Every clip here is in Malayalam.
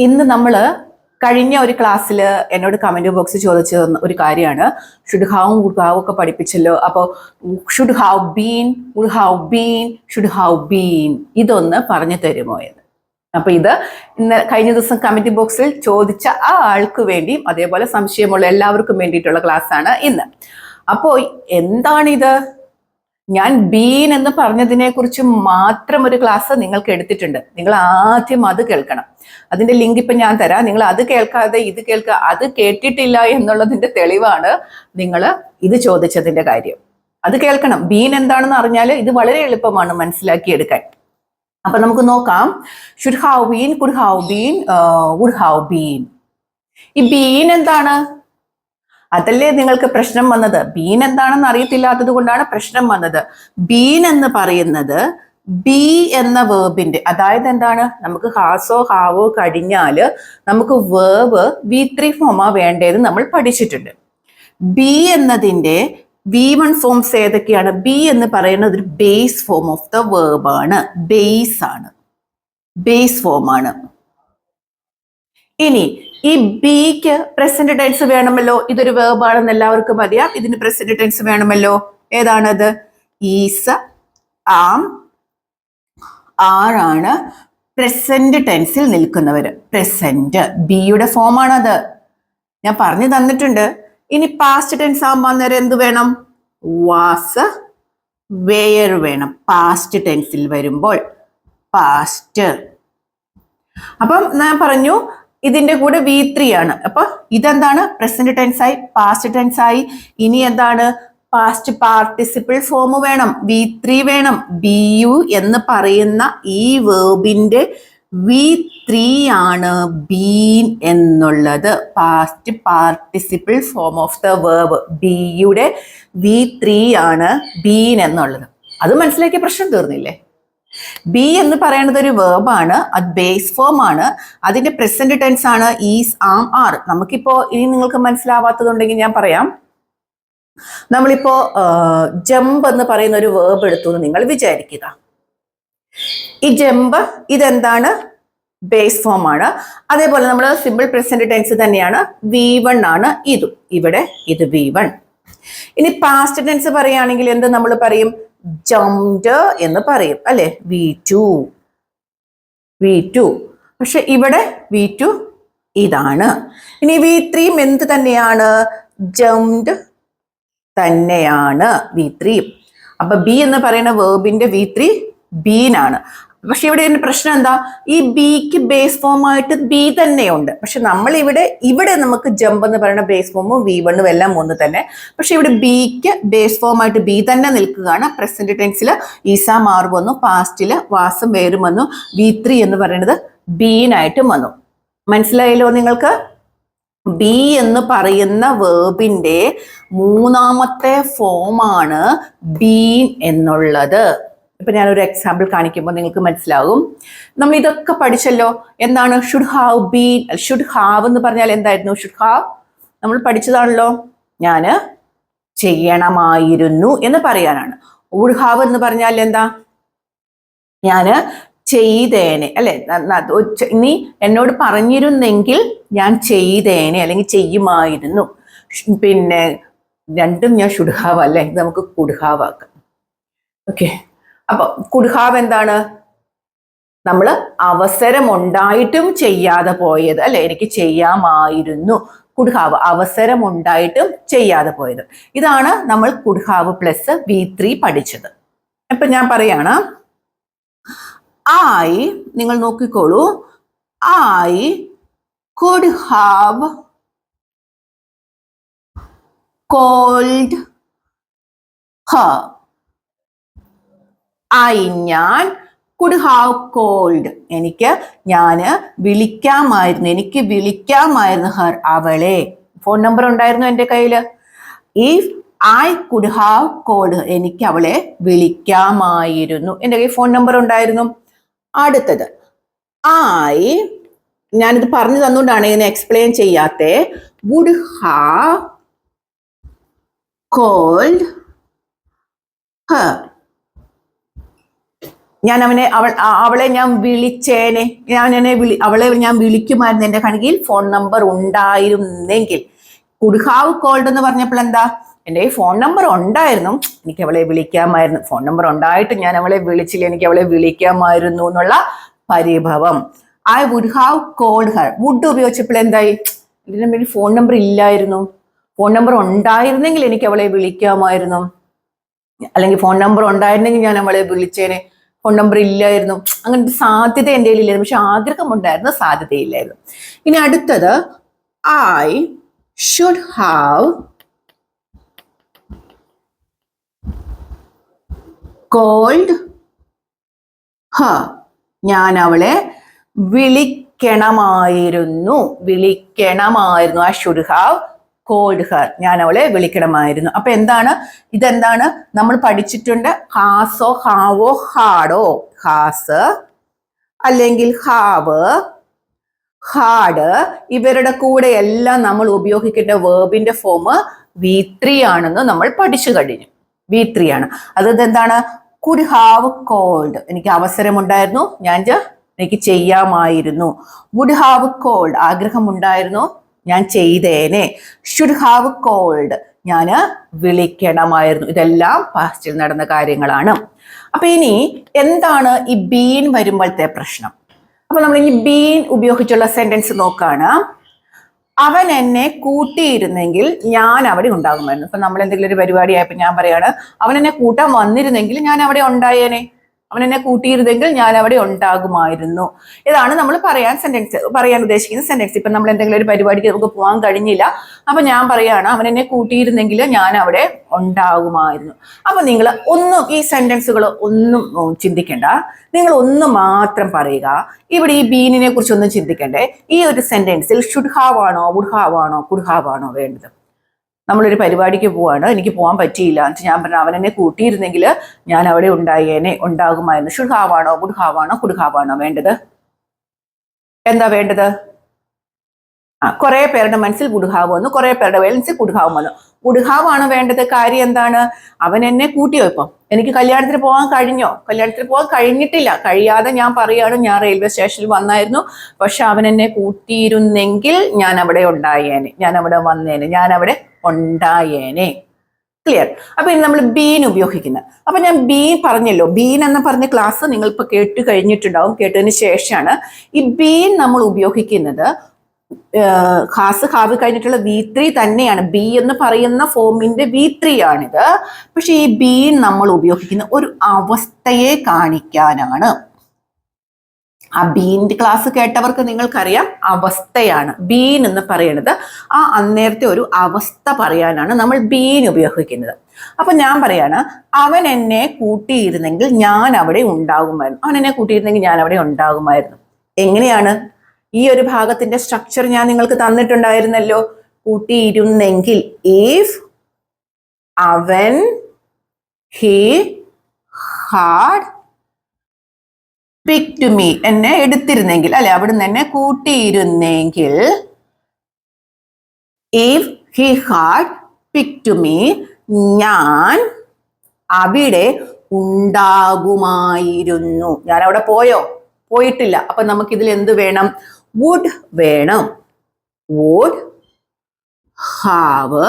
ഇന്ന് നമ്മൾ കഴിഞ്ഞ ഒരു ക്ലാസ്സിൽ എന്നോട് കമന്റ് ബോക്സ് ചോദിച്ച ഒരു കാര്യമാണ് ഷുഡ് ഹാവും വുഡ് ഹാവും ഒക്കെ പഠിപ്പിച്ചല്ലോ. അപ്പോൾ should have been, would have been, should have been ഇതൊന്ന് പറഞ്ഞു തരുമോ എന്ന്. അപ്പൊ ഇത് ഇന്ന് കഴിഞ്ഞ ദിവസം കമന്റ് ബോക്സിൽ ചോദിച്ച ആ ആൾക്ക് വേണ്ടിയും അതേപോലെ സംശയമുള്ള എല്ലാവർക്കും വേണ്ടിയിട്ടുള്ള ക്ലാസ് ആണ് ഇന്ന്. അപ്പോൾ എന്താണിത്? ഞാൻ ബീൻ എന്ന് പറഞ്ഞതിനെ കുറിച്ച് മാത്രം ഒരു ക്ലാസ് നിങ്ങൾക്ക് എടുത്തിട്ടുണ്ട്. നിങ്ങൾ ആദ്യം അത് കേൾക്കണം. അതിന്റെ ലിങ്ക് ഇപ്പൊ ഞാൻ തരാം. നിങ്ങൾ അത് കേൾക്കാതെ ഇത് കേൾക്കുക, അത് കേട്ടിട്ടില്ല എന്നുള്ളതിന്റെ തെളിവാണ് നിങ്ങൾ ഇത് ചോദിച്ചതിന്റെ കാര്യം. അത് കേൾക്കണം. ബീൻ എന്താണെന്ന് അറിഞ്ഞാൽ ഇത് വളരെ എളുപ്പമാണ് മനസ്സിലാക്കിയെടുക്കാൻ. അപ്പൊ നമുക്ക് നോക്കാം. Should have been, could have been, would have been. ഈ ബീൻ എന്താണ്? അതല്ലേ നിങ്ങൾക്ക് പ്രശ്നം വന്നത്. ബീൻ എന്താണെന്ന് അറിയത്തില്ലാത്തത് കൊണ്ടാണ് പ്രശ്നം വന്നത്. ബീൻ എന്ന് പറയുന്നത് ബി എന്ന വേർബിന്റെ, അതായത് എന്താണ്, നമുക്ക് ഹാസോ ഹാവോ കഴിഞ്ഞാല് നമുക്ക് വേർബ് V3 ഫോമാ വേണ്ടത് നമ്മൾ പഠിച്ചിട്ടുണ്ട്. ബി എന്നതിന്റെ V1 ഫോംസ് ഏതൊക്കെയാണ്? ബി എന്ന് പറയുന്നത് ഒരു base form of the verb ആണ്. ബേസ് ആണ്, ബേസ് ഫോം ആണ്. ഇനി ഈ ബിക്ക് പ്രസന്റ് ടെൻസ് വേണമല്ലോ. ഇതൊരു വേർബ് ആണെന്ന് എല്ലാവർക്കും അറിയാം. ഇതിന് പ്രസന്റ് ടെൻസ് വേണമല്ലോ. ഏതാണത്? ഈസ്, ആം, ആറാണ് പ്രസന്റ് ടെൻസിൽ നിൽക്കുന്നവര്. പ്രസന്റ് ബിയുടെ ഫോം ആണത്. ഞാൻ പറഞ്ഞു തന്നിട്ടുണ്ട്. ഇനി പാസ്റ്റ് ടെൻസ് ആകുമ്പോൾ അന്നേരം എന്ത് വേണം? വാസ്, വെയർ വേണം. പാസ്റ്റ് ടെൻസിൽ വരുമ്പോൾ പാസ്റ്റ്. അപ്പം ഞാൻ പറഞ്ഞു ഇതിന്റെ കൂടെ V3 ആണ്. അപ്പൊ ഇതെന്താണ്? പ്രസന്റ് ടെൻസ് ആയി, പാസ്റ്റ് ടെൻസ് ആയി. ഇനി എന്താണ്? പാസ്റ്റ് പാർട്ടിസിപ്പിൾ ഫോം വേണം, V3 വേണം. ബിയു എന്ന് പറയുന്ന ഈ വേർബിന്റെ V3 ആണ് ബീൻ എന്നുള്ളത്. Past participle form of the verb ബിയുടെ V3 ആണ് ബീൻ എന്നുള്ളത്. അത് മനസ്സിലാക്കിയ പ്രശ്നം തീർന്നില്ലേ? ബി എന്ന് പറയുന്നത് ഒരു വേർബാണ്. അത് ബേസ് ഫോം ആണ്. അതിന്റെ പ്രസന്റ് ടെൻസ് ആണ് ഈസ്, ആം, ആർ. നമുക്കിപ്പോ ഇനി നിങ്ങൾക്ക് മനസ്സിലാവാത്തതുണ്ടെങ്കിൽ ഞാൻ പറയാം. നമ്മളിപ്പോ ജമ്പ് എന്ന് പറയുന്ന ഒരു വേർബ് എടുത്തു എന്ന് നിങ്ങൾ വിചാരിക്കുക. ഈ ജമ്പ് ഇതെന്താണ്? ബേസ് ഫോം ആണ്. അതേപോലെ നമ്മൾ സിമ്പിൾ പ്രസന്റ് ടെൻസ് തന്നെയാണ്. V1 ആണ് ഇതും. ഇവിടെ ഇത് V1. ഇനി പാസ്റ്റ് ടെൻസ് പറയുകയാണെങ്കിൽ എന്ത് നമ്മൾ പറയും? ജംപ്ഡ് എന്ന് പറയും അല്ലെ? V2. പക്ഷെ ഇവിടെ V2 ഇതാണ്. ഇനി V3 എന്ത് തന്നെയാണ്? ജംപ്ഡ് തന്നെയാണ് V3. അപ്പൊ ബി എന്ന് പറയുന്ന വേർബിന്റെ V3 ബീനാണ്. പക്ഷെ ഇവിടെ ഇതിന്റെ പ്രശ്നം എന്താ? ഈ ബിക്ക് ബേസ് ഫോം ആയിട്ട് ബി തന്നെയുണ്ട്. പക്ഷെ നമ്മൾ ഇവിടെ നമുക്ക് ജമ്പ് എന്ന് പറയുന്ന ബേസ് ഫോമും V1 എല്ലാം ഒന്ന് തന്നെ. പക്ഷെ ഇവിടെ ബിക്ക് ബേസ് ഫോം ആയിട്ട് ബി തന്നെ നിൽക്കുകയാണ്. പ്രസന്റ് ടെൻസിൽ ഈസാ മാർ വന്നു, പാസ്റ്റില് വാസും വേരും വന്നു, V3 എന്ന് പറയുന്നത് ബീനായിട്ടും വന്നു. മനസ്സിലായല്ലോ നിങ്ങൾക്ക്? ബി എന്ന് പറയുന്ന വേർബിന്റെ മൂന്നാമത്തെ ഫോമാണ് ബീൻ എന്നുള്ളത്. ഇപ്പൊ ഞാനൊരു എക്സാമ്പിൾ കാണിക്കുമ്പോൾ നിങ്ങൾക്ക് മനസ്സിലാകും. നമ്മൾ ഇതൊക്കെ പഠിച്ചല്ലോ. എന്താണ്? Should have been. Should have എന്ന് പറഞ്ഞാൽ എന്തായിരുന്നു? ഷുഡ് ഹാവ് നമ്മൾ പഠിച്ചതാണല്ലോ. ഞാന് ചെയ്യണമായിരുന്നു എന്ന് പറയാനാണ്. വുഡ് ഹാവ് എന്ന് പറഞ്ഞാൽ എന്താ? ഞാന് ചെയ്തേനെ അല്ലെ? നീ എന്നോട് പറഞ്ഞിരുന്നെങ്കിൽ ഞാൻ ചെയ്തേനെ അല്ലെങ്കിൽ ചെയ്യുമായിരുന്നു. പിന്നെ രണ്ടും ഞാൻ ഷുഡ് ഹാവ് അല്ലെ? ഇത് നമുക്ക് കുഡ് ഹാവ് ആക്കാം. ഓക്കെ. അപ്പൊ കുഡ് ഹാവ് എന്താണ്? നമ്മൾ അവസരം ഉണ്ടായിട്ടും ചെയ്യാതെ പോയത് അല്ലെ? എനിക്ക് ചെയ്യാമായിരുന്നു. കുഡ് ഹാവ് അവസരം ഉണ്ടായിട്ടും ചെയ്യാതെ പോയത്. ഇതാണ് നമ്മൾ കുഡ് ഹാവ് പ്ലസ് V3 പഠിച്ചത്. അപ്പൊ ഞാൻ പറയാണ്, നിങ്ങൾ നോക്കിക്കോളൂ. I could have called her. ഞാൻ could have called. ഞാന് വിളിക്കാമായിരുന്നു ഹർ, അവളെ. ഫോൺ നമ്പർ ഉണ്ടായിരുന്നു എൻ്റെ കയ്യില്. If I could have called her. എനിക്ക് അവളെ വിളിക്കാമായിരുന്നു. എൻ്റെ കയ്യിൽ ഫോൺ നമ്പർ ഉണ്ടായിരുന്നു. അടുത്തത് ഞാനിത് പറഞ്ഞു തന്നുകൊണ്ടാണ് ഇതിനെ explain ചെയ്യാത്തെ. would have called her. ഞാൻ അവളെ ഞാൻ വിളിച്ചേനെ, അവളെ ഞാൻ വിളിക്കുമായിരുന്നു, എന്റെ കണക്കിൽ ഫോൺ നമ്പർ ഉണ്ടായിരുന്നെങ്കിൽ. കുഡ് ഹാവ് കോൾഡ് എന്ന് പറഞ്ഞപ്പോൾ എന്താ, എൻ്റെ ഈ ഫോൺ നമ്പർ ഉണ്ടായിരുന്നു, എനിക്ക് അവളെ വിളിക്കാമായിരുന്നു. ഫോൺ നമ്പർ ഉണ്ടായിട്ട് ഞാൻ അവളെ വിളിച്ചില്ല, എനിക്ക് അവളെ വിളിക്കാമായിരുന്നു എന്നുള്ള പരിഭവം. I would have called her. Would ഉപയോഗിച്ചപ്പോൾ എന്തായി, ഇതിന് വേണ്ടി ഫോൺ നമ്പർ ഇല്ലായിരുന്നു. ഫോൺ നമ്പർ ഉണ്ടായിരുന്നെങ്കിൽ എനിക്ക് അവളെ വിളിക്കാമായിരുന്നു, അല്ലെങ്കിൽ ഫോൺ നമ്പർ ഉണ്ടായിരുന്നെങ്കിൽ ഞാൻ അവളെ വിളിച്ചേനെ. ഫോൺ നമ്പർ ഇല്ലായിരുന്നു, അങ്ങനത്തെ സാധ്യത എൻ്റെ കയ്യിലില്ലായിരുന്നു. പക്ഷെ ആഗ്രഹമുണ്ടായിരുന്നു, സാധ്യതയില്ലായിരുന്നു. ഇനി അടുത്തത്, I should have called her. ഞാൻ അവളെ വിളിക്കണമായിരുന്നു. I should have called her. ഞാൻ അവളെ വിളിക്കണമായിരുന്നു. അപ്പൊ എന്താണ് ഇതെന്താണ് നമ്മൾ പഠിച്ചിട്ടുണ്ട്, ഹാസോ ഹാവോ ഹാഡോ. ഹാസ് അല്ലെങ്കിൽ ഹാവ്, ഹാഡ്, ഇവരുടെ കൂടെ എല്ലാം നമ്മൾ ഉപയോഗിക്കേണ്ട വേർബിന്റെ ഫോം V3 ആണെന്ന് നമ്മൾ പഠിച്ചു കഴിഞ്ഞു. V3 ആണ്. അത് എന്താണ്, കുഡ് ഹാവ് കോൾഡ്, എനിക്ക് അവസരമുണ്ടായിരുന്നു, എനിക്ക് ചെയ്യാമായിരുന്നു. വുഡ് ഹാവ് കോൾഡ്, ആഗ്രഹമുണ്ടായിരുന്നു, ഞാൻ ചെയ്തേനെ. ഷുഡ് ഹാവ് കോൾഡ്, ഞാൻ വിളിക്കണമായിരുന്നു. ഇതെല്ലാം പാസ്റ്റിൽ നടന്ന കാര്യങ്ങളാണ്. അപ്പൊ ഇനി എന്താണ് ഈ ബീൻ വരുമ്പോഴത്തെ പ്രശ്നം? അപ്പൊ നമ്മൾ ഈ ബീൻ ഉപയോഗിച്ചുള്ള സെന്റൻസ് നോക്കാണ്. അവൻ എന്നെ കൂട്ടിയിരുന്നെങ്കിൽ ഞാൻ അവിടെ ഉണ്ടാകുമായിരുന്നു. ഇപ്പൊ നമ്മൾ എന്തെങ്കിലും ഒരു പരിപാടി ആയപ്പോ ഞാൻ പറയാണ്, അവൻ എന്നെ കൂട്ടാൻ വന്നിരുന്നെങ്കിൽ ഞാൻ അവിടെ ഉണ്ടായേനെ. അവൻ എന്നെ കൂട്ടിയിരുന്നെങ്കിൽ ഞാൻ അവിടെ ഉണ്ടാകുമായിരുന്നു. ഇതാണ് നമ്മൾ പറയാൻ ഉദ്ദേശിക്കുന്ന സെന്റൻസ്. ഇപ്പൊ നമ്മൾ എന്തെങ്കിലും ഒരു പരിപാടിക്ക് നമുക്ക് പോകാൻ കഴിഞ്ഞില്ല, അപ്പൊ ഞാൻ പറയാണ്, അവൻ എന്നെ കൂട്ടിയിരുന്നെങ്കിൽ ഞാൻ അവിടെ ഉണ്ടാകുമായിരുന്നു. അപ്പൊ നിങ്ങൾ ഈ സെന്റൻസുകൾ ഒന്നും ചിന്തിക്കേണ്ട, നിങ്ങൾ ഒന്ന് മാത്രം പറയുക. ഇവിടെ ഈ ബീനിനെ കുറിച്ച് ഒന്നും ചിന്തിക്കണ്ടേ. ഈ ഒരു സെന്റൻസിൽ ഷുഡ് ഹാവ് ആണോ, വുഡ് ഹാവ് ആണോ, കുഡ് ഹാവ് ആണോ വേണ്ടത്? നമ്മളൊരു പരിപാടിക്ക് പോവാണ്, എനിക്ക് പോകാൻ പറ്റിയില്ല, ഞാൻ പറഞ്ഞു അവൻ എന്നെ കൂട്ടിയിരുന്നെങ്കിൽ ഞാൻ അവിടെ ഉണ്ടാകുമായിരുന്നു. ഷുഡ് ഹാവ് ആണോ, വുഡ് ഹാവ് ആണോ, കുഡ് ഹാവ് ആണോ വേണ്ടത്? എന്താ വേണ്ടത്? കുറെ പേരുടെ മനസ്സിൽ വുഡ് ഹാവ് വന്നു, കുറെ പേരുടെ മനസ്സിൽ കുഡ് ഹാവ് വന്നു. വുഡ് ഹാവ് ആണ് വേണ്ടത്. കാര്യം എന്താണ്, അവൻ എന്നെ കൂട്ടിയോ? ഇപ്പം എനിക്ക് കല്യാണത്തിന് പോകാൻ കഴിഞ്ഞോ? കല്യാണത്തിന് പോകാൻ കഴിഞ്ഞിട്ടില്ല. കഴിയാതെ ഞാൻ പറയാണ്, ഞാൻ റെയിൽവേ സ്റ്റേഷനിൽ വന്നായിരുന്നു, പക്ഷെ അവൻ എന്നെ കൂട്ടിയിരുന്നെങ്കിൽ ഞാൻ അവിടെ ഉണ്ടായേനെ, ഞാൻ അവിടെ വന്നേനെ, ഞാൻ അവിടെ ഉണ്ടായേനെ. ക്ലിയർ? അപ്പൊ ഇനി നമ്മൾ ബീൻ ഉപയോഗിക്കുന്നത്. അപ്പൊ ഞാൻ ബീൻ പറഞ്ഞല്ലോ, ബീൻ എന്ന് പറഞ്ഞ ക്ലാസ് നിങ്ങൾ ഇപ്പൊ കേട്ട് കഴിഞ്ഞിട്ടുണ്ടാവും. കേട്ടതിന് ശേഷമാണ് ഈ ബീൻ നമ്മൾ ഉപയോഗിക്കുന്നത്. ഹാസ് ഹാവ് കഴിഞ്ഞിട്ടുള്ള V3 തന്നെയാണ്. ബി എന്ന് പറയുന്ന ഫോമിന്റെ V3 ആണിത്. പക്ഷെ ഈ ബീൻ നമ്മൾ ഉപയോഗിക്കുന്ന ഒരു അവസ്ഥയെ കാണിക്കാനാണ്. ആ ബീൻ്റെ ക്ലാസ് കേട്ടവർക്ക് നിങ്ങൾക്കറിയാം, അവസ്ഥയാണ് ബീൻ എന്ന് പറയുന്നത്. ആ അന്നേരത്തെ ഒരു അവസ്ഥ പറയാനാണ് നമ്മൾ ബീൻ ഉപയോഗിക്കുന്നത്. അപ്പൊ ഞാൻ പറയാണ്, അവൻ എന്നെ കൂട്ടിയിരുന്നെങ്കിൽ ഞാൻ അവിടെ ഉണ്ടാകുമായിരുന്നു. അവൻ എന്നെ കൂട്ടിയിരുന്നെങ്കിൽ ഞാൻ അവിടെ ഉണ്ടാകുമായിരുന്നു. എങ്ങനെയാണ്? ഈ ഒരു ഭാഗത്തിന്റെ സ്ട്രക്ചർ ഞാൻ നിങ്ങൾക്ക് തന്നിട്ടുണ്ടായിരുന്നല്ലോ. കൂട്ടിയിരുന്നെങ്കിൽ, ഇഫ് അവൻ, ഹി ഹാഡ് picked me, എന്നെ എടുത്തിരുന്നെങ്കിൽ, അല്ലെ, അവിടുന്ന് എന്നെ കൂട്ടിയിരുന്നെങ്കിൽ. if he had picked me, ഞാൻ അവിടെ ഉണ്ടാകുമായിരുന്നു. ഞാൻ അവിടെ പോയോ? പോയിട്ടില്ല. അപ്പൊ നമുക്ക് ഇതിൽ എന്ത് വേണം? വുഡ് വേണം. Would have.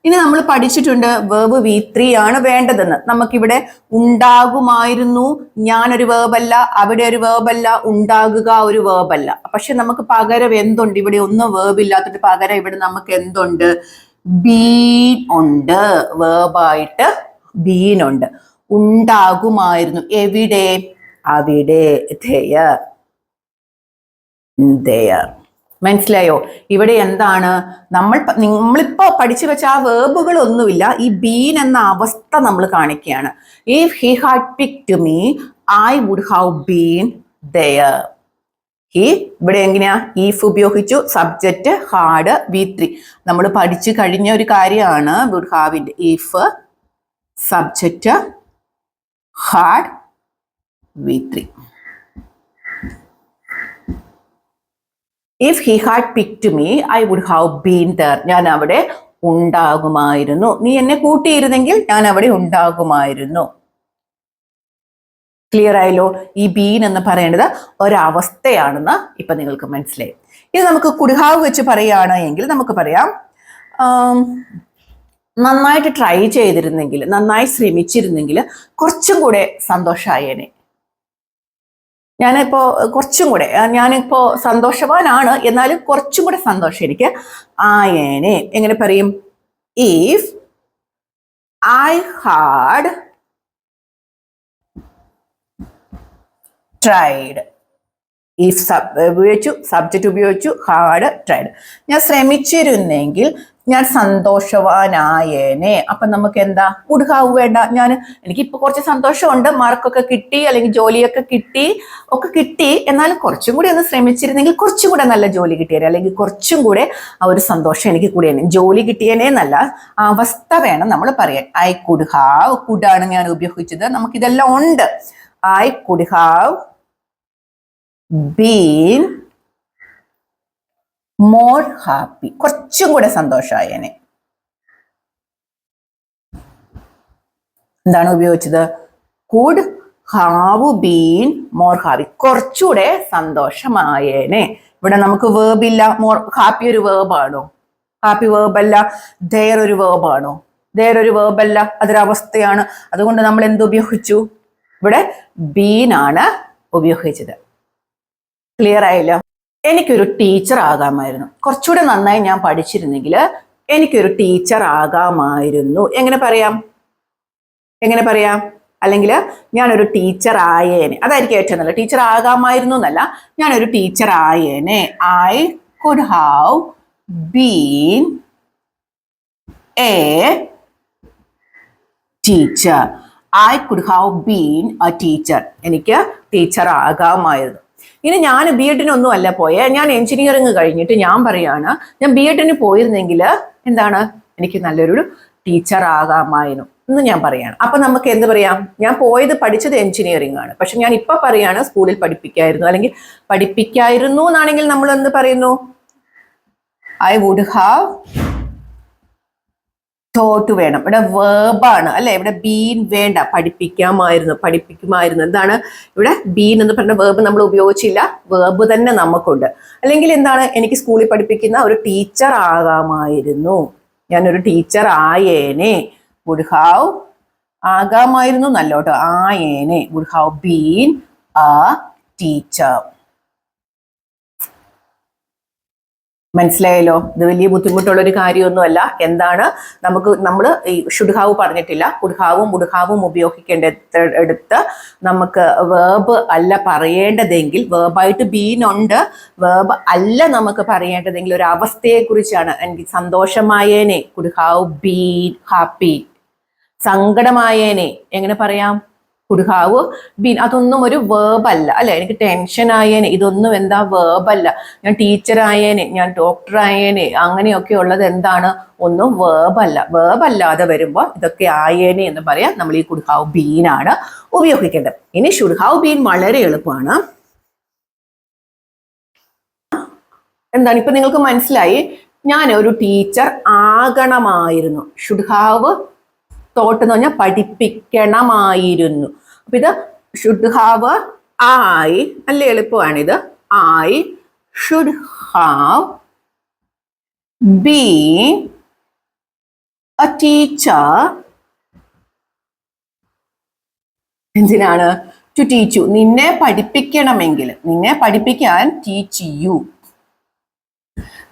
ഇനി നമ്മൾ പഠിച്ചിട്ടുണ്ട് വേർബ് V3 ആണ് വേണ്ടതെന്ന്. നമുക്കിവിടെ ഉണ്ടാകുമായിരുന്നു ഞാനൊരു വേർബല്ല, അവിടെ ഒരു വേർബല്ല, ഉണ്ടാകുക ഒരു വേർബല്ല. പക്ഷെ നമുക്ക് പകരം എന്തുണ്ട്? ഇവിടെ ഒന്നും വേർബ് ഇല്ലാത്തിട്ട് പകരം ഇവിടെ നമുക്ക് എന്തുണ്ട്? ബീൻ ഉണ്ട്. വേർബായിട്ട് ബീൻ ഉണ്ട്. ഉണ്ടാകുമായിരുന്നു എവിടെ? അവിടെ. there. മനസ്സിലായോ? ഇവിടെ എന്താണ് നമ്മളിപ്പോ പഠിച്ചു വെച്ച ആ വേർബുകളൊന്നുമില്ല. ഈ ബീൻ എന്ന അവസ്ഥ നമ്മൾ കാണിക്കുകയാണ്. If he had picked me, I would have been there. He ഇവിടെ എങ്ങനെയാ? ഈഫ് ഉപയോഗിച്ചു, സബ്ജക്റ്റ് ഹാഡ്, V3. നമ്മൾ പഠിച്ചു കഴിഞ്ഞ ഒരു കാര്യമാണ് വുഡ് ഹാവിന്റെ. If subject had V3. If he had picked me, I would have been there. ഞാൻ അവിടെ ഉണ്ടാകുമായിരുന്നു. നീ എന്നെ കൂട്ടിയിരുന്നെങ്കിൽ ഞാൻ അവിടെ ഉണ്ടാകുമായിരുന്നു. ക്ലിയർ ആയല്ലോ? ഈ ബീൻ എന്ന് പറയേണ്ടത് ഒരവസ്ഥയാണെന്ന് ഇപ്പൊ നിങ്ങൾക്ക് മനസ്സിലായി. ഇത് നമുക്ക് കുഡ് ഹാവ് വെച്ച് പറയുകയാണ് എങ്കിൽ നമുക്ക് പറയാം, നന്നായിട്ട് ട്രൈ ചെയ്തിരുന്നെങ്കിൽ, നന്നായി ശ്രമിച്ചിരുന്നെങ്കിൽ കുറച്ചും കൂടെ സന്തോഷമായേനെ. ഞാനിപ്പോ സന്തോഷവാനാണ്, എന്നാലും കുറച്ചും കൂടെ സന്തോഷം എനിക്ക് ആയേനെ. എങ്ങനെ പറയും? If I had tried. If ഉപയോഗിച്ചു, സബ്ജക്റ്റ് ഉപയോഗിച്ചു, ഹാഡ് ട്രൈഡ്. ഞാൻ ശ്രമിച്ചിരുന്നെങ്കിൽ ഞാൻ സന്തോഷവാനായേനെ. അപ്പൊ നമുക്ക് എന്താ? വുഡ് ഹാവ് വേണ്ട. എനിക്കിപ്പോ കുറച്ച് സന്തോഷമുണ്ട്, മാർക്കൊക്കെ കിട്ടി, അല്ലെങ്കിൽ ജോലിയൊക്കെ കിട്ടി, എന്നാലും കുറച്ചും കൂടി ഒന്ന് ശ്രമിച്ചിരുന്നെങ്കിൽ കുറച്ചും കൂടെ നല്ല ജോലി കിട്ടിയേനെ, അല്ലെങ്കിൽ കുറച്ചും കൂടെ ആ ഒരു സന്തോഷം എനിക്ക് കൂടിയേനെ. ജോലി കിട്ടിയേനെ എന്നല്ല, അവസ്ഥ വേണം നമ്മൾ പറയാൻ. ഐ കുഡ് ഹാവ്, കുഡാണ് ഞാൻ ഉപയോഗിച്ചത്, നമുക്കിതെല്ലാം ഉണ്ട്. I could have been more happy, കുറച്ചും കൂടെ സന്തോഷമായേനെ. എന്താണ് ഉപയോഗിച്ചത്? Could have been more happy, കുറച്ചുകൂടെ സന്തോഷമായേനെ. ഇവിടെ നമുക്ക് വേർബ് ഇല്ല. മോർ ഹാപ്പി ഒരു വേർബാണോ? ഹാപ്പി വേർബല്ല. ദെയർ ഒരു വേർബാണോ? ദെയർ ഒരു വേർബല്ല, അതൊരവസ്ഥയാണ്. അതുകൊണ്ട് നമ്മൾ എന്ത് ഉപയോഗിച്ചു? ഇവിടെ ബീൻ ആണ് ഉപയോഗിച്ചത്. ക്ലിയർ ആയില്ല? എനിക്കൊരു ടീച്ചർ ആകാമായിരുന്നു. കുറച്ചുകൂടെ നന്നായി ഞാൻ പഠിച്ചിരുന്നെങ്കിൽ എനിക്കൊരു ടീച്ചർ ആകാമായിരുന്നു. എങ്ങനെ പറയാം? അല്ലെങ്കിൽ ഞാനൊരു ടീച്ചർ ആയേനെ, അതായിരിക്കും ഏറ്റവും നല്ല. ടീച്ചർ ആകാമായിരുന്നു എന്നല്ല, ഞാനൊരു ടീച്ചർ ആയേനെ. I could have been a teacher. I could have been a teacher. എനിക്ക് ടീച്ചർ ആകാമായിരുന്നു. ഇനി ഞാൻ ബി എഡിനൊന്നും അല്ല പോയെ, ഞാൻ എഞ്ചിനീയറിംഗ് കഴിഞ്ഞിട്ട് ഞാൻ പറയാണ്, ഞാൻ ബി എഡിന് പോയിരുന്നെങ്കിൽ എന്താണ്, എനിക്ക് നല്ലൊരു ടീച്ചർ ആകാമായിരുന്നു എന്ന് ഞാൻ പറയാണ്. അപ്പൊ നമുക്ക് എന്ത് പറയാം? ഞാൻ പഠിച്ചത് എഞ്ചിനീയറിംഗ് ആണ്, പക്ഷെ ഞാൻ ഇപ്പൊ പറയാണ് സ്കൂളിൽ പഠിപ്പിക്കായിരുന്നു എന്നാണെങ്കിൽ നമ്മൾ എന്ത് പറയുന്നു? ഐ വുഡ് ഹാവ് തോട്ട് വേണം. ഇവിടെ വേർബാണ് അല്ലെ, ഇവിടെ ബീൻ വേണ്ട. പഠിപ്പിക്കുമായിരുന്നു. എന്താണ് ഇവിടെ? ബീൻ എന്ന് പറഞ്ഞ വേർബ് നമ്മൾ ഉപയോഗിച്ചില്ല, വേർബ് തന്നെ നമുക്കുണ്ട്. അല്ലെങ്കിൽ എന്താണ്? എനിക്ക് സ്കൂളിൽ പഠിപ്പിക്കുന്ന ഒരു ടീച്ചർ ആകാമായിരുന്നു, ഞാനൊരു ടീച്ചർ ആയേനെ. വുഡ് ഹാവ് ആകാമായിരുന്നു നല്ലോട്ടോ, ആയേനെ. Would have been a teacher. മനസ്സിലായല്ലോ? ഇത് വലിയ ബുദ്ധിമുട്ടുള്ള ഒരു കാര്യമൊന്നുമല്ല. എന്താണ്, നമ്മൾ ഈ ഷുഡ് ഹാവ് പറഞ്ഞിട്ടില്ല. കുഡ് ഹാവും വുഡ് ഹാവും ഉപയോഗിക്കേണ്ടടുത്ത് നമുക്ക് വേർബ് അല്ല പറയേണ്ടതെങ്കിൽ, വേർബായിട്ട് ബീൻ ഉണ്ട്, വേർബ് അല്ല നമുക്ക് പറയേണ്ടതെങ്കിൽ ഒരു അവസ്ഥയെ കുറിച്ചാണ്. എനിക്ക് സന്തോഷമായേനെ, കുഡ് ഹാവ് ബീൻ ഹാപ്പി. സങ്കടമായേനെ എങ്ങനെ പറയാം? Could have been. അതൊന്നും ഒരു വേർബല്ല അല്ലെ. എനിക്ക് ടെൻഷൻ ആയേനെ, ഇതൊന്നും എന്താ? വേർബല്ല. ഞാൻ ടീച്ചർ ആയേനെ, ഞാൻ ഡോക്ടർ ആയേനെ, അങ്ങനെയൊക്കെ ഉള്ളത് എന്താണ്? ഒന്നും വേർബല്ല. വേർബല്ലാതെ വരുമ്പോൾ ഇതൊക്കെ ആയേനെ എന്ന് പറയാം. നമ്മൾ ഈ കുഡ് ഹാവ് ബീൻ ആണ് ഉപയോഗിക്കേണ്ടത്. ഇനി ഷുഡ് ഹാവ് ബീൻ വളരെ എളുപ്പമാണ്. എന്താണ് ഇപ്പൊ നിങ്ങൾക്ക് മനസ്സിലായി? ഞാൻ ഒരു ടീച്ചർ ആകണമായിരുന്നു. ഷുഡ് ഹാവ് തോട്ട് എന്ന് പറഞ്ഞാൽ പഠിപ്പിക്കണമായിരുന്നു. അപ്പൊ ഇത് ഷുഡ് ഹാവ് ഐ, നല്ല എളുപ്പമാണിത്. I should have been a teacher. എന്തിനാണ്? To teach you. നിന്നെ പഠിപ്പിക്കണമെങ്കിൽ, നിന്നെ പഠിപ്പിക്കാൻ, ടീച്ച് യു,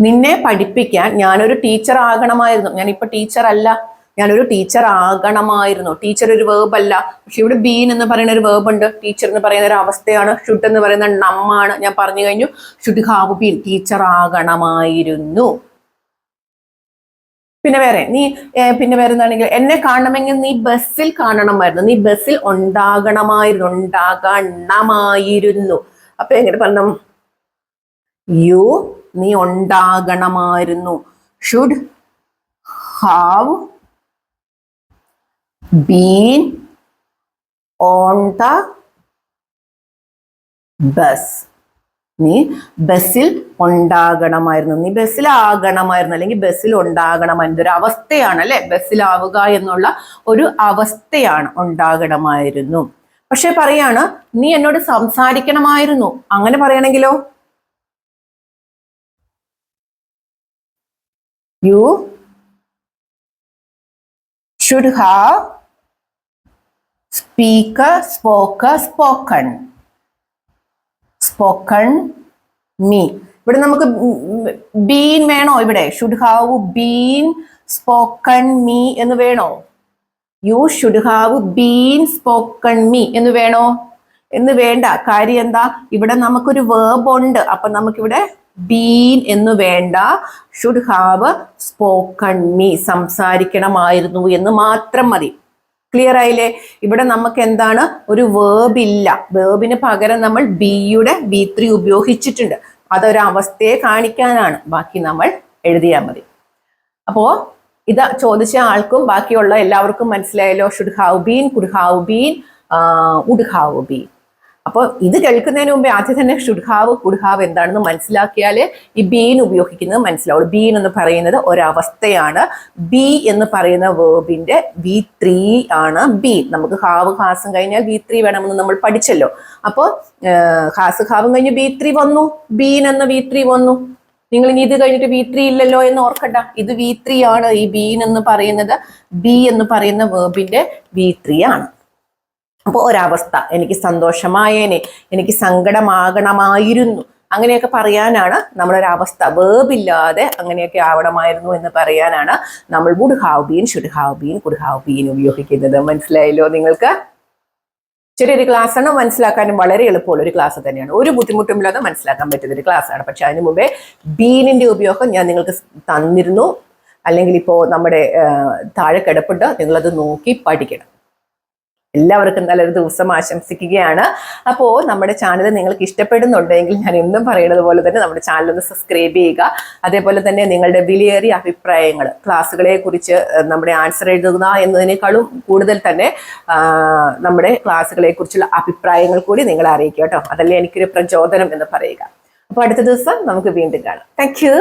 നിന്നെ പഠിപ്പിക്കാൻ ഞാനൊരു ടീച്ചർ ആകണമായിരുന്നു. ഞാനിപ്പോ ടീച്ചർ അല്ല, ഞാനൊരു ടീച്ചർ ആകണമായിരുന്നു. ടീച്ചർ ഒരു വേർബ് അല്ല, പക്ഷെ ഇവിടെ ബീൻ എന്ന് പറയുന്ന ഒരു വേർബ് ഉണ്ട്. ടീച്ചർ എന്ന് പറയുന്ന ഒരു അവസ്ഥയാണ്. ഷുഡ് എന്ന് പറയുന്ന നമ്മാണ്. ഞാൻ പറഞ്ഞു കഴിഞ്ഞു. ഷുഡ് ഹാവ് ബീൻ, ടീച്ചർ ആകണമായിരുന്നു. പിന്നെ വേറെ എന്താണെങ്കിൽ, എന്നെ കാണണമെങ്കിൽ നീ ബസ്സിൽ കാണണമായിരുന്നു. നീ ബസ്സിൽ ഉണ്ടാകണമായിരുന്നു. അപ്പൊ എങ്ങനെ പറഞ്ഞു? യു, നീ ഉണ്ടാകണമായിരുന്നു. Should have been on the bus. നീ ബസ്സിൽ ഉണ്ടാകണമായിരുന്നു, നീ ബസ്സിലാകണമായിരുന്നു, അല്ലെങ്കിൽ ബസ്സിൽ ഉണ്ടാകണമായിരുന്നു. ഒരു അവസ്ഥയാണ് അല്ലെ, ബസ്സിലാവുക എന്നുള്ള ഒരു അവസ്ഥയാണ് ഉണ്ടാകണമായിരുന്നു. പക്ഷെ പറയാണ് നീ എന്നോട് സംസാരിക്കണമായിരുന്നു. അങ്ങനെ പറയണെങ്കിലോ you should have spoken me. ഇവിടെ നമുക്ക് ബീൻ വേണോ? ഇവിടെ should have been spoken me എന്ന് വേണോ? You should have been spoken me എന്ന് വേണോ? എന്ന് വേണ്ട. കാര്യം എന്താ? ഇവിടെ നമുക്കൊരു വേർബ് ഉണ്ട്. അപ്പൊ നമുക്കിവിടെ ബീൻ എന്ന് വേണ്ട, ഷുഡ് ഹാവ് സ്പോക്കൺ മീ, സംസാരിക്കണമായിരുന്നു എന്ന് മാത്രം മതി. ക്ലിയർ ആയില്ലേ? ഇവിടെ നമുക്ക് എന്താണ്? ഒരു വേർബ് ഇല്ല. വേർബിന് പകരം നമ്മൾ ബിയുടെ B3 ഉപയോഗിച്ചിട്ടുണ്ട്. അതൊരവസ്ഥയെ കാണിക്കാനാണ്. ബാക്കി നമ്മൾ എഴുതിയാൽ മതി. അപ്പോ ഇത് ചോദിച്ച ആൾക്കും ബാക്കിയുള്ള എല്ലാവർക്കും മനസ്സിലായല്ലോ. Should have been, could have been, would have been. അപ്പോൾ ഇത് കേൾക്കുന്നതിന് മുമ്പേ ആദ്യം തന്നെ ഷുഡ് ഹാവ് കുഡ് ഹാവ് എന്താണെന്ന് മനസ്സിലാക്കിയാലേ ഈ ബീൻ ഉപയോഗിക്കുന്നത് മനസ്സിലാവുള്ളൂ. ബീൻ എന്ന് പറയുന്നത് ഒരവസ്ഥയാണ്. ബി എന്ന് പറയുന്ന വേർബിന്റെ B3 ആണ് ബീൻ. നമുക്ക് ഹാവ് ഹാസും കഴിഞ്ഞാൽ B3 വേണമെന്ന് നമ്മൾ പഠിച്ചല്ലോ. അപ്പോൾ ഹാസ് ഹാവും കഴിഞ്ഞ് B3 വന്നു, ബീൻ എന്ന B3 വന്നു. നിങ്ങൾ ഇനി ഇത് കഴിഞ്ഞിട്ട് B3 ഇല്ലല്ലോ എന്ന് ഓർക്കണ്ട. ഇത് B3 ആണ്. ഈ ബീൻ എന്ന് പറയുന്നത് ബി എന്ന് പറയുന്ന വേർബിന്റെ B3 ആണ്. അപ്പോൾ ഒരവസ്ഥ, എനിക്ക് സന്തോഷമായേനെ, എനിക്ക് സങ്കടമാകണമായിരുന്നു, അങ്ങനെയൊക്കെ പറയാനാണ് നമ്മളൊരവസ്ഥ. വേർബില്ലാതെ അങ്ങനെയൊക്കെ ആവണമായിരുന്നു എന്ന് പറയാനാണ് നമ്മൾ would have been, should have been, could have been ഉപയോഗിക്കുന്നത്. മനസ്സിലായല്ലോ നിങ്ങൾക്ക്? ചെറിയൊരു ക്ലാസ് ആണ്, മനസ്സിലാക്കാനും വളരെ എളുപ്പമുള്ള ഒരു ക്ലാസ് തന്നെയാണ്. ഒരു ബുദ്ധിമുട്ടുമില്ലാതെ മനസ്സിലാക്കാൻ പറ്റുന്ന ഒരു ക്ലാസ് ആണ്. പക്ഷെ അതിന് മുമ്പേ ബീനിന്റെ ഉപയോഗം ഞാൻ നിങ്ങൾക്ക് തന്നിരുന്നു. അല്ലെങ്കിൽ ഇപ്പോൾ നമ്മുടെ താഴെ കിടപ്പുണ്ട്, നിങ്ങളത് നോക്കി പഠിക്കണം. എല്ലാവർക്കും നല്ലൊരു ദിവസം ആശംസിക്കുകയാണ്. അപ്പോൾ നമ്മുടെ ചാനൽ നിങ്ങൾക്ക് ഇഷ്ടപ്പെടുന്നുണ്ടെങ്കിൽ ഞാൻ എന്നും പറയുന്നത് പോലെ തന്നെ നമ്മുടെ ചാനൽ ഒന്ന് സബ്സ്ക്രൈബ് ചെയ്യുക. അതേപോലെ തന്നെ നിങ്ങളുടെ വിലയേറിയ അഭിപ്രായങ്ങൾ, ക്ലാസ്സുകളെ കുറിച്ച് നമ്മുടെ ആൻസർ എഴുതുക എന്നതിനേക്കാളും കൂടുതൽ തന്നെ നമ്മുടെ ക്ലാസ്സുകളെ കുറിച്ചുള്ള അഭിപ്രായങ്ങൾ കൂടി നിങ്ങളെ അറിയിക്കുക കേട്ടോ. അതല്ലേ എനിക്കൊരു പ്രചോദനം എന്ന് പറയുക. അപ്പോൾ അടുത്ത ദിവസം നമുക്ക് വീണ്ടും കാണാം. Thank you.